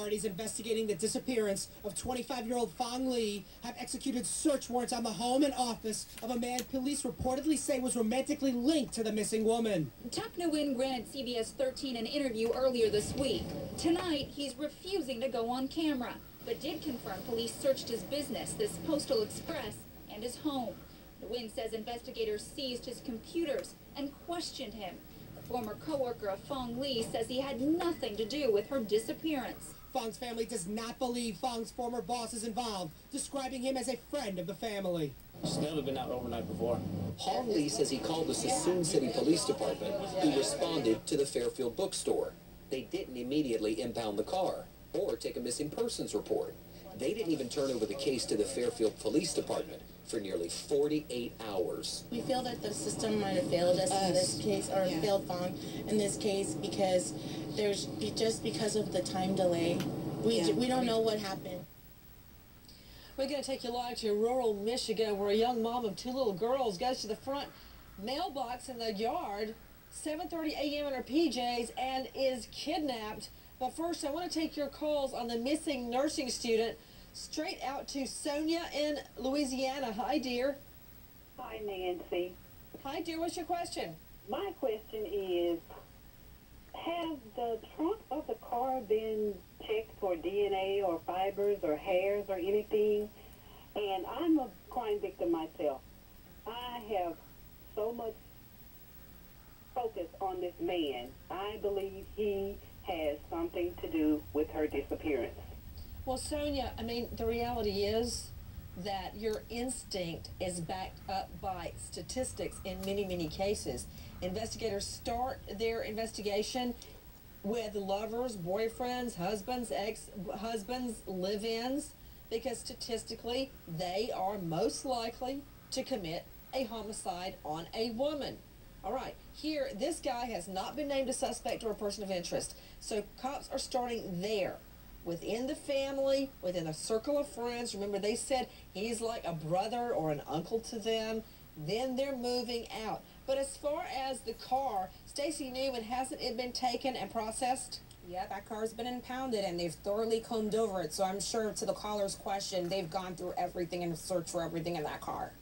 Authorities investigating the disappearance of 25-year-old Phuong Lee have executed search warrants on the home and office of a man police reportedly say was romantically linked to the missing woman. Tuck Nguyen granted CBS 13 an interview earlier this week. Tonight, he's refusing to go on camera, but did confirm police searched his business, this Postal Express, and his home. Nguyen says investigators seized his computers and questioned him. A former co-worker of Phuong Lee says he had nothing to do with her disappearance. Phuong's family does not believe Phuong's former boss is involved, describing him as a friend of the family. She's never been out overnight before. Phuong Lee says he called the Sassoon City Police Department, who responded to the Fairfield bookstore. They didn't immediately impound the car or take a missing persons report. They didn't even turn over the case to the Fairfield Police Department for nearly 48 hours. We feel that the system might have failed us in this case, or failed Phuong in this case, because just because of the time delay. We don't know what happened. We're going to take you live to rural Michigan, where a young mom of two little girls goes to the front mailbox in the yard, 7:30 a.m. in her PJs, and is kidnapped. But first, I want to take your calls on the missing nursing student. Straight out to Sonia in Louisiana. Hi, dear. Hi, Nancy. Hi, dear. What's your question? My question is, has the trunk of the car been checked for DNA or fibers or hairs or anything? And I'm a crime victim myself. I have so much focus on this man. I believe he has something to do with her disappearance. Well, Sonia, I mean, the reality is that your instinct is backed up by statistics in many, many cases. Investigators start their investigation with lovers, boyfriends, husbands, ex-husbands, live-ins, because statistically, they are most likely to commit a homicide on a woman. All right, here, this guy has not been named a suspect or a person of interest, so cops are starting there. Within the family, within a circle of friends. Remember, they said he's like a brother or an uncle to them. Then they're moving out. But as far as the car, Stacy Newman, hasn't it been taken and processed? Yeah, that car's been impounded, and they've thoroughly combed over it. So I'm sure, to the caller's question, they've gone through everything and searched for everything in that car.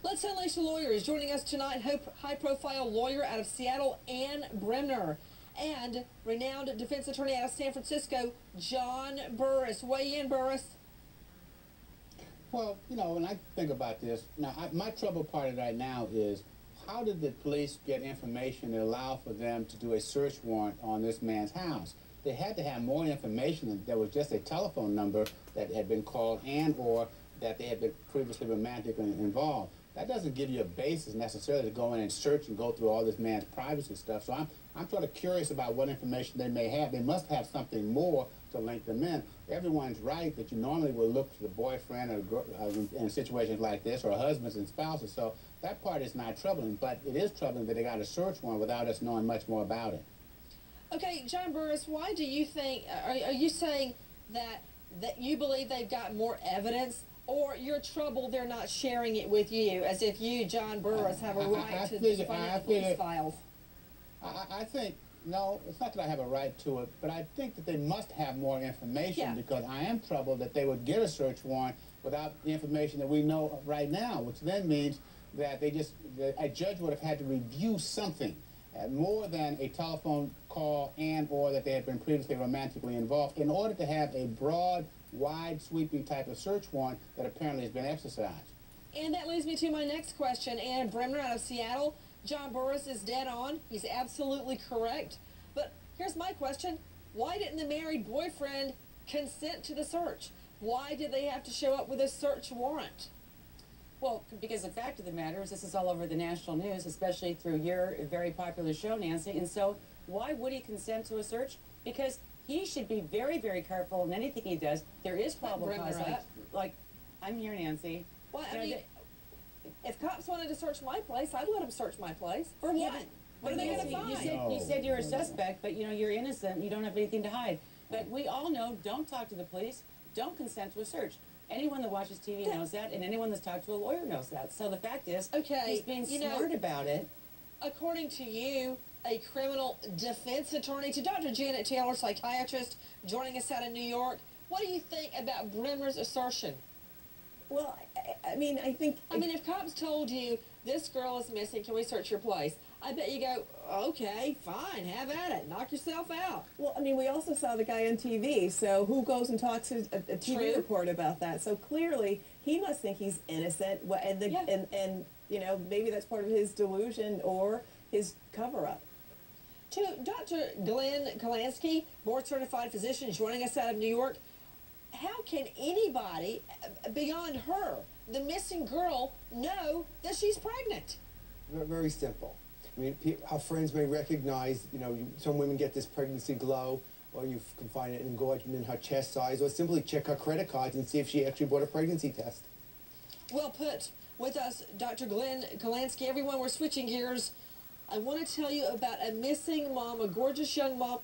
Let's unleash the lawyers. Joining us tonight, high-profile lawyer out of Seattle, Ann Bremner, and renowned defense attorney out of San Francisco, John Burris. Weigh in, Burris. Well, you know, when I think about this, now my trouble part right now is, how did the police get information that allowed for them to do a search warrant on this man's house? They had to have more information than there was just a telephone number that had been called and or that they had been previously romantically involved. That doesn't give you a basis necessarily to go in and search and go through all this man's privacy stuff. So I'm sort of curious about what information they may have. They must have something more to link them in. Everyone's right that you normally will look to the boyfriend or in situations like this, or husbands and spouses. So that part is not troubling, but it is troubling that they got a search warrant without us knowing much more about it. Okay, John Burris, why do you think, are you saying that you believe they've got more evidence, or you're troubled they're not sharing it with you, as if you, John Burris, have a right to find out police files? I think, no, it's not that I have a right to it, but I think that they must have more information, because I am troubled that they would get a search warrant without the information that we know right now, which then means that a judge would have had to review something more than a telephone call and or that they had been previously romantically involved in order to have a broad, wide, sweeping type of search warrant that apparently has been exercised. And that leads me to my next question. Ann Bremner out of Seattle. John Burris is dead on. He's absolutely correct. But here's my question. Why didn't the married boyfriend consent to the search? Why did they have to show up with a search warrant? Well, because the fact of the matter is this is all over the national news, especially through your very popular show, Nancy. And so why would he consent to a search? Because he should be very, very careful in anything he does. There is probable cause. Like, I'm here, Nancy. Well, I mean, if cops wanted to search my place, I'd let them search my place. For what? What are they going to find? You said you're a suspect, but, you know, you're innocent. You don't have anything to hide. But we all know, don't talk to the police. Don't consent to a search. Anyone that watches TV knows that, and anyone that's talked to a lawyer knows that. So the fact is, he's being smart about it. According to you, a criminal defense attorney, to Dr. Janet Taylor, psychiatrist, joining us out of New York. What do you think about Bremer's assertion? Well, I mean, I think... I mean, if cops told you, this girl is missing, can we search your place? I bet you go, okay, fine, have at it, knock yourself out. Well, I mean, we also saw the guy on TV, so who goes and talks to a TV report about that? So clearly, he must think he's innocent, and you know, maybe that's part of his delusion or his cover-up. To Dr. Glenn Kalansky, board-certified physician, joining us out of New York, how can anybody beyond her, the missing girl, know that she's pregnant? Very simple. I mean, our friends may recognize, you know, some women get this pregnancy glow, or you can find an engorgement in her chest size, or simply check her credit cards and see if she actually bought a pregnancy test. Well put. With us, Dr. Glenn Kalansky. Everyone, we're switching gears. I want to tell you about a missing mom, a gorgeous young mom